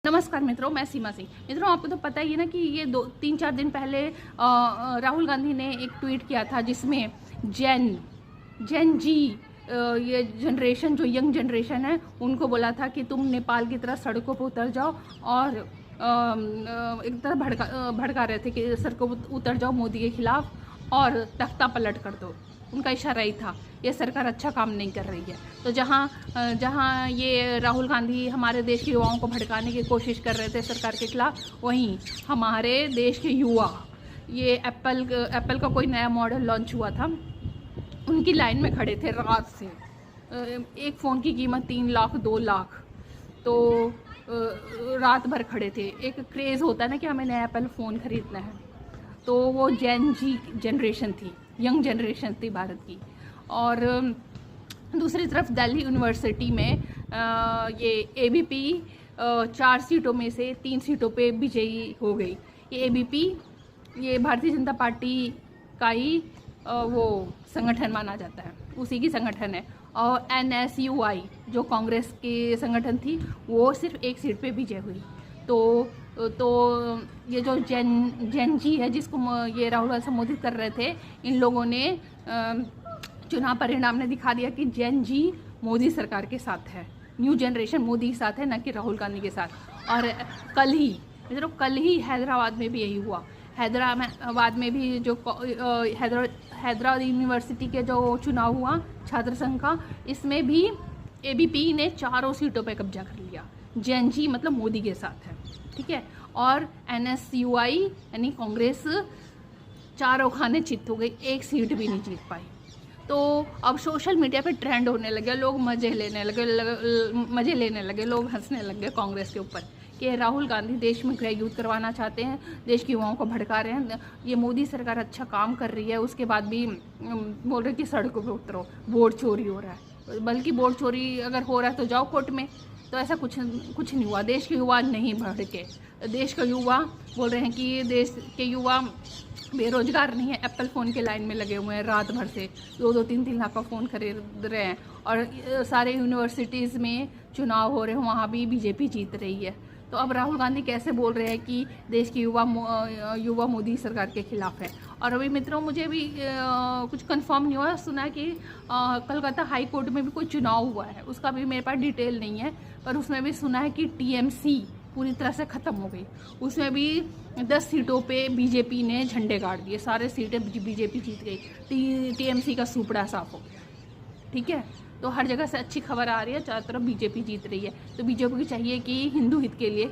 नमस्कार मित्रों, मैं सीमा सिंह। मित्रों, आपको तो पता ही है ना कि ये 3-4 दिन पहले राहुल गांधी ने एक ट्वीट किया था जिसमें जेन जी ये जनरेशन, जो यंग जनरेशन है, उनको बोला था कि तुम नेपाल की तरह सड़कों पर उतर जाओ और एक तरह भड़का रहे थे कि सड़कों पर उतर जाओ मोदी के खिलाफ और तख्ता पलट कर दो। उनका इशारा ही था। ये सरकार अच्छा काम नहीं कर रही है। तो जहाँ ये राहुल गांधी हमारे देश के युवाओं को भड़काने की कोशिश कर रहे थे सरकार के खिलाफ, वहीं हमारे देश के युवा, ये एप्पल का कोई नया मॉडल लॉन्च हुआ था, उनकी लाइन में खड़े थे रात से। एक फ़ोन की कीमत 3 लाख 2 लाख, तो रात भर खड़े थे। एक क्रेज़ होता है ना कि हमें नया एप्पल फ़ोन ख़रीदना है, तो वो जेन जी जनरेशन थी, यंग जनरेशन थी भारत की। और दूसरी तरफ दिल्ली यूनिवर्सिटी में ये एबीपी 4 सीटों में से 3 सीटों पे विजयी हो गई। ये एबीपी, ये भारतीय जनता पार्टी का ही वो संगठन माना जाता है, उसी की संगठन है। और NSUI जो कांग्रेस की संगठन थी, वो सिर्फ 1 सीट पे विजय हुई। तो ये जो जेन जी है, जिसको ये राहुल गांधी संबोधित कर रहे थे, इन लोगों ने चुनाव परिणाम ने दिखा दिया कि जेन जी मोदी सरकार के साथ है, न्यू जनरेशन मोदी के साथ है, न कि राहुल गांधी के साथ। और कल ही हैदराबाद में भी यही हुआ। हैदराबाद में भी जो हैदराबाद यूनिवर्सिटी के जो चुनाव हुआ छात्र संघ का, इसमें भी एबीपी ने 4 सीटों पे कब्जा कर लिया। जेन जी मतलब मोदी के साथ है, ठीक है। और NSUI यानी कांग्रेस 4 खाने चित हो गई, 1 सीट भी नहीं जीत पाई। तो अब सोशल मीडिया पे ट्रेंड होने लगे, लोग मज़े लेने लगे, लोग हंसने लगे कांग्रेस के ऊपर कि राहुल गांधी देश में गृह युद्ध करवाना चाहते हैं, देश के युवाओं को भड़का रहे हैं। ये मोदी सरकार अच्छा काम कर रही है, उसके बाद भी बोल रहे कि सड़कों पे उतरो, वोट चोरी हो रहा है। बल्कि वोट चोरी अगर हो रहा है तो जाओ कोर्ट में। तो ऐसा कुछ नहीं हुआ। देश के युवा नहीं भड़के। देश का युवा बोल रहे हैं कि देश के युवा बेरोजगार नहीं है, एप्पल फ़ोन के लाइन में लगे हुए हैं, रात भर से 2-2, 3-3 लाख का फ़ोन खरीद रहे हैं। और सारे यूनिवर्सिटीज़ में चुनाव हो रहे हैं, वहाँ भी बीजेपी जीत रही है। तो अब राहुल गांधी कैसे बोल रहे हैं कि देश के युवा मोदी सरकार के खिलाफ है। और अभी मित्रों, मुझे भी कुछ कंफर्म नहीं हुआ, सुना कि कलकत्ता हाई कोर्ट में भी कोई चुनाव हुआ है, उसका भी मेरे पास डिटेल नहीं है, पर उसमें भी सुना है कि TMC पूरी तरह से ख़त्म हो गई। उसमें भी 10 सीटों पे बीजेपी ने झंडे गाड़ दिए, सारे सीटें बीजेपी जीत गई। TMC का सुपड़ा साफ हो गया, ठीक है। तो हर जगह से अच्छी खबर आ रही है, चारों तरफ बीजेपी जीत रही है। तो बीजेपी को चाहिए कि हिंदू हित के लिए